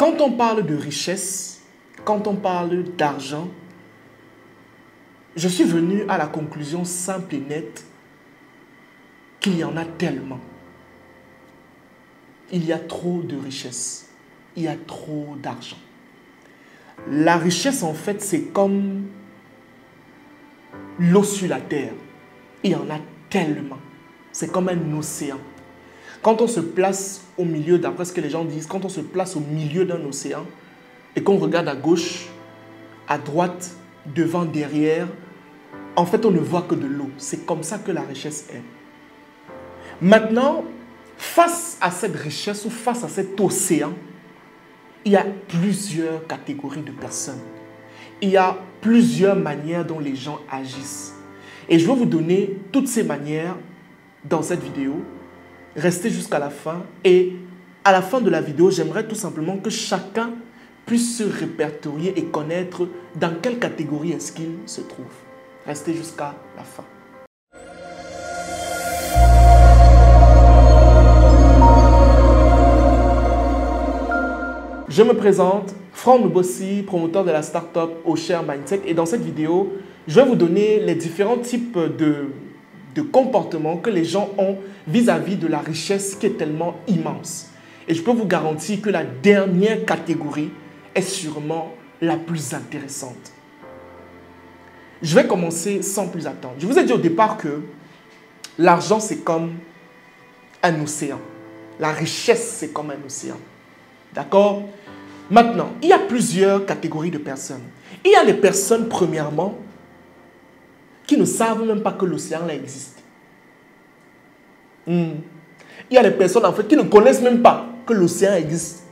Quand on parle de richesse, quand on parle d'argent, je suis venu à la conclusion simple et nette qu'il y en a tellement. Il y a trop de richesse. Il y a trop d'argent. La richesse, en fait, c'est comme l'eau sur la terre. Il y en a tellement. C'est comme un océan. Quand on se place au milieu, d'après ce que les gens disent, quand on se place au milieu d'un océan et qu'on regarde à gauche, à droite, devant, derrière, en fait, on ne voit que de l'eau. C'est comme ça que la richesse est. Maintenant, face à cette richesse ou face à cet océan, il y a plusieurs catégories de personnes. Il y a plusieurs manières dont les gens agissent. Et je vais vous donner toutes ces manières dans cette vidéo. Restez jusqu'à la fin. Et à la fin de la vidéo, j'aimerais tout simplement que chacun puisse se répertorier et connaître dans quelle catégorie est-ce qu'il se trouve. Restez jusqu'à la fin. Je me présente, Franck Nubossi, promoteur de la startup Oshare Mindset. Et dans cette vidéo, je vais vous donner les différents types de comportements que les gens ont vis-à-vis de la richesse qui est tellement immense. Et je peux vous garantir que la dernière catégorie est sûrement la plus intéressante. Je vais commencer sans plus attendre. Je vous ai dit au départ que l'argent, c'est comme un océan. La richesse, c'est comme un océan. D'accord? Maintenant, il y a plusieurs catégories de personnes. Il y a les personnes, premièrement, qui ne savent même pas que l'océan là existe. Il y a les personnes, en fait, qui ne connaissent même pas que l'océan existe.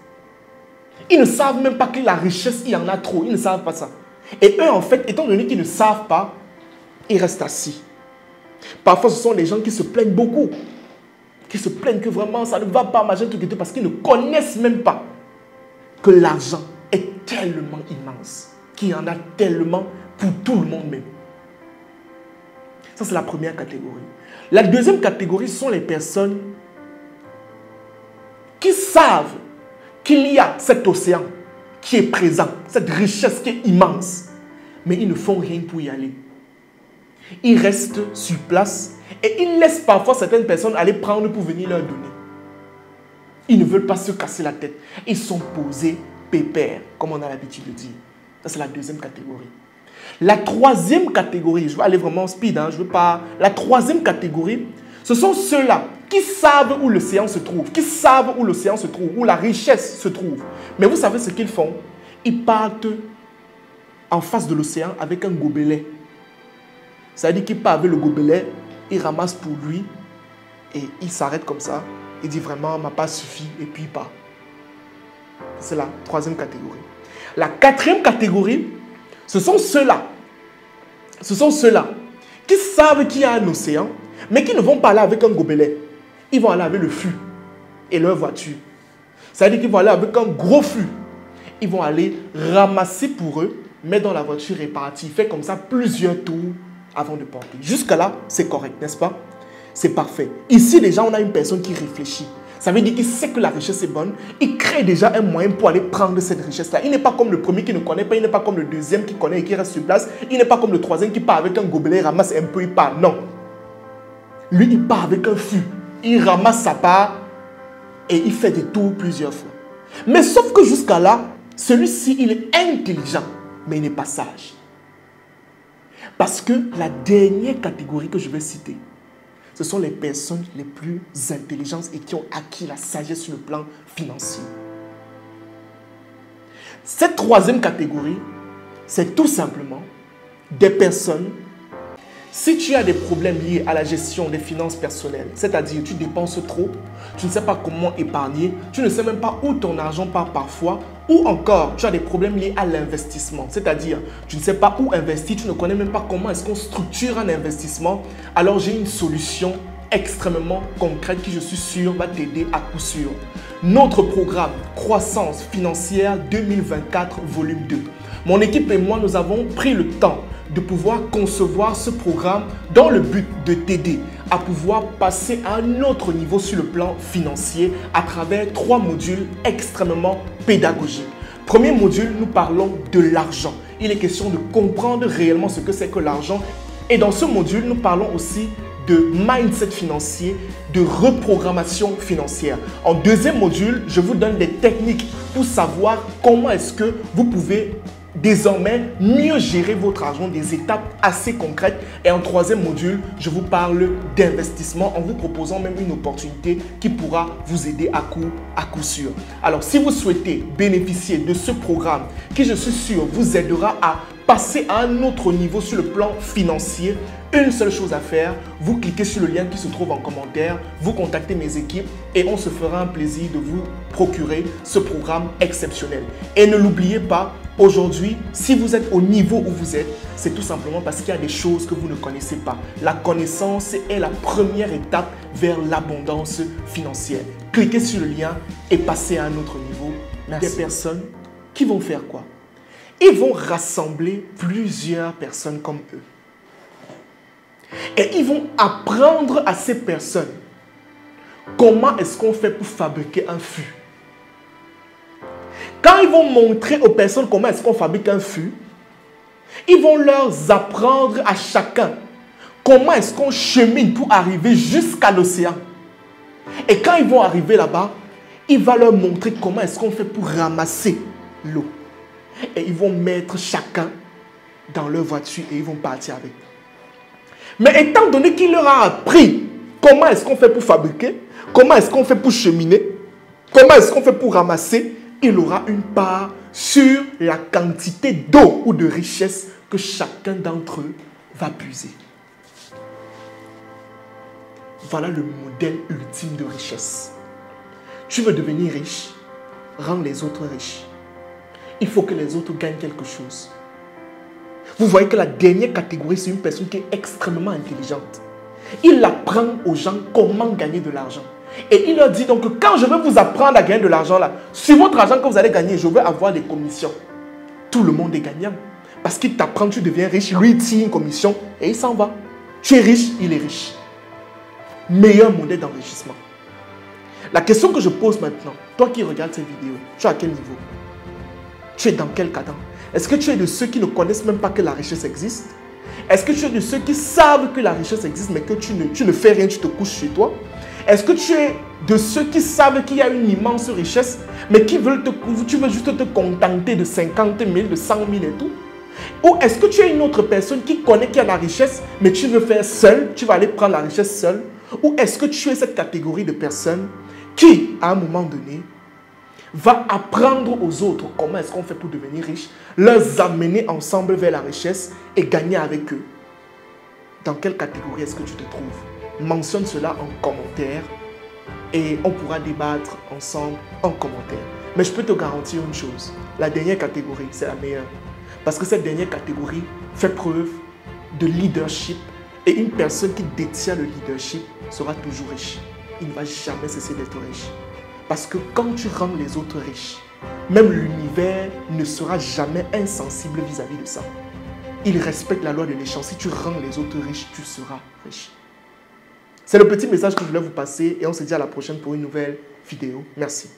Ils ne savent même pas que la richesse, il y en a trop. Ils ne savent pas ça. Et eux, en fait, étant donné qu'ils ne savent pas, ils restent assis. Parfois, ce sont les gens qui se plaignent beaucoup. Qui se plaignent que vraiment, ça ne va pas, machin, tout, parce qu'ils ne connaissent même pas que l'argent est tellement immense, qu'il y en a tellement pour tout le monde même. Ça, c'est la première catégorie. La deuxième catégorie, ce sont les personnes qui savent qu'il y a cet océan qui est présent, cette richesse qui est immense, mais ils ne font rien pour y aller. Ils restent sur place et ils laissent parfois certaines personnes aller prendre pour venir leur donner. Ils ne veulent pas se casser la tête. Ils sont posés pépères, comme on a l'habitude de dire. Ça, c'est la deuxième catégorie. La troisième catégorie, je vais aller vraiment speed, je veux pas... La troisième catégorie, ce sont ceux-là qui savent où l'océan se trouve, qui savent où l'océan se trouve, où la richesse se trouve. Mais vous savez ce qu'ils font? Ils partent en face de l'océan avec un gobelet. C'est-à-dire qu'il part avec le gobelet, il ramasse pour lui et il s'arrête comme ça. Il dit vraiment, ma part suffit et puis il part. C'est la troisième catégorie. La quatrième catégorie, ce sont ceux-là. Ce sont ceux-là qui savent qu'il y a un océan, mais qui ne vont pas aller avec un gobelet. Ils vont aller avec le fût et leur voiture. C'est-à-dire qu'ils vont aller avec un gros fût. Ils vont aller ramasser pour eux, mettre dans la voiture et partir. Faire comme ça plusieurs tours avant de porter. Jusque-là, c'est correct, n'est-ce pas? C'est parfait. Ici, déjà, on a une personne qui réfléchit. Ça veut dire qu'il sait que la richesse est bonne. Il crée déjà un moyen pour aller prendre cette richesse-là. Il n'est pas comme le premier qui ne connaît pas. Il n'est pas comme le deuxième qui connaît et qui reste sur place. Il n'est pas comme le troisième qui part avec un gobelet, ramasse un peu, il part. Non. Lui, il part avec un fût. Il ramasse sa part et il fait des tours plusieurs fois. Mais sauf que jusqu'à là, celui-ci, il est intelligent, mais il n'est pas sage. Parce que la dernière catégorie que je vais citer, ce sont les personnes les plus intelligentes et qui ont acquis la sagesse sur le plan financier. Cette troisième catégorie, c'est tout simplement des personnes, si tu as des problèmes liés à la gestion des finances personnelles, c'est-à-dire tu dépenses trop, tu ne sais pas comment épargner, tu ne sais même pas où ton argent part parfois, ou encore tu as des problèmes liés à l'investissement, c'est-à-dire tu ne sais pas où investir, tu ne connais même pas comment est-ce qu'on structure un investissement, alors j'ai une solution extrêmement concrète qui, je suis sûr, va t'aider à coup sûr. Notre programme Croissance financière 2024 volume 2. Mon équipe et moi, nous avons pris le temps de pouvoir concevoir ce programme dans le but de t'aider à pouvoir passer à un autre niveau sur le plan financier à travers 3 modules extrêmement pédagogique. Premier module, nous parlons de l'argent. Il est question de comprendre réellement ce que c'est que l'argent. Et dans ce module, nous parlons aussi de mindset financier, de reprogrammation financière. En deuxième module, je vous donne des techniques pour savoir comment est-ce que vous pouvez désormais mieux gérer votre argent, des étapes assez concrètes. Et en troisième module, je vous parle d'investissement en vous proposant même une opportunité qui pourra vous aider à coup sûr. Alors, si vous souhaitez bénéficier de ce programme qui, je suis sûr, vous aidera à passer à un autre niveau sur le plan financier, une seule chose à faire, vous cliquez sur le lien qui se trouve en commentaire, vous contactez mes équipes et on se fera un plaisir de vous procurer ce programme exceptionnel. Et ne l'oubliez pas, aujourd'hui, si vous êtes au niveau où vous êtes, c'est tout simplement parce qu'il y a des choses que vous ne connaissez pas. La connaissance est la première étape vers l'abondance financière. Cliquez sur le lien et passez à un autre niveau. Merci. Des personnes qui vont faire quoi? Ils vont rassembler plusieurs personnes comme eux. Et ils vont apprendre à ces personnes comment est-ce qu'on fait pour fabriquer un fût. Quand ils vont montrer aux personnes comment est-ce qu'on fabrique un fût, ils vont leur apprendre à chacun comment est-ce qu'on chemine pour arriver jusqu'à l'océan. Et quand ils vont arriver là-bas, il va leur montrer comment est-ce qu'on fait pour ramasser l'eau. Et ils vont mettre chacun dans leur voiture et ils vont partir avec. Mais étant donné qu'il leur a appris comment est-ce qu'on fait pour fabriquer, comment est-ce qu'on fait pour cheminer, comment est-ce qu'on fait pour ramasser, il aura une part sur la quantité d'eau ou de richesse que chacun d'entre eux va puiser. Voilà le modèle ultime de richesse. Tu veux devenir riche, rends les autres riches. Il faut que les autres gagnent quelque chose. Vous voyez que la dernière catégorie, c'est une personne qui est extrêmement intelligente. Il apprend aux gens comment gagner de l'argent. Et il leur dit donc que quand je vais vous apprendre à gagner de l'argent là, sur votre argent que vous allez gagner, je vais avoir des commissions. Tout le monde est gagnant. Parce qu'il t'apprend, tu deviens riche, lui il tire une commission et il s'en va. Tu es riche, il est riche. Meilleur modèle d'enrichissement. La question que je pose maintenant, toi qui regardes cette vidéo, tu es à quel niveau? Tu es dans quel cadre? Est-ce que tu es de ceux qui ne connaissent même pas que la richesse existe? Est-ce que tu es de ceux qui savent que la richesse existe mais que tu ne fais rien, tu te couches chez toi? Est-ce que tu es de ceux qui savent qu'il y a une immense richesse mais tu veux juste te contenter de 50 000, de 100 000 et tout? Ou est-ce que tu es une autre personne qui connaît qu'il y a la richesse mais tu veux faire seul, tu vas aller prendre la richesse seul? Ou est-ce que tu es cette catégorie de personnes qui, à un moment donné, va apprendre aux autres comment est-ce qu'on fait pour devenir riche, les amener ensemble vers la richesse et gagner avec eux? Dans quelle catégorie est-ce que tu te trouves? Mentionne cela en commentaire et on pourra débattre ensemble en commentaire. Mais je peux te garantir une chose, la dernière catégorie, c'est la meilleure. Parce que cette dernière catégorie fait preuve de leadership et une personne qui détient le leadership sera toujours riche. Il ne va jamais cesser d'être riche. Parce que quand tu rends les autres riches, même l'univers ne sera jamais insensible vis-à-vis de ça. Il respecte la loi de l'échange. Si tu rends les autres riches, tu seras riche. C'est le petit message que je voulais vous passer et on se dit à la prochaine pour une nouvelle vidéo. Merci.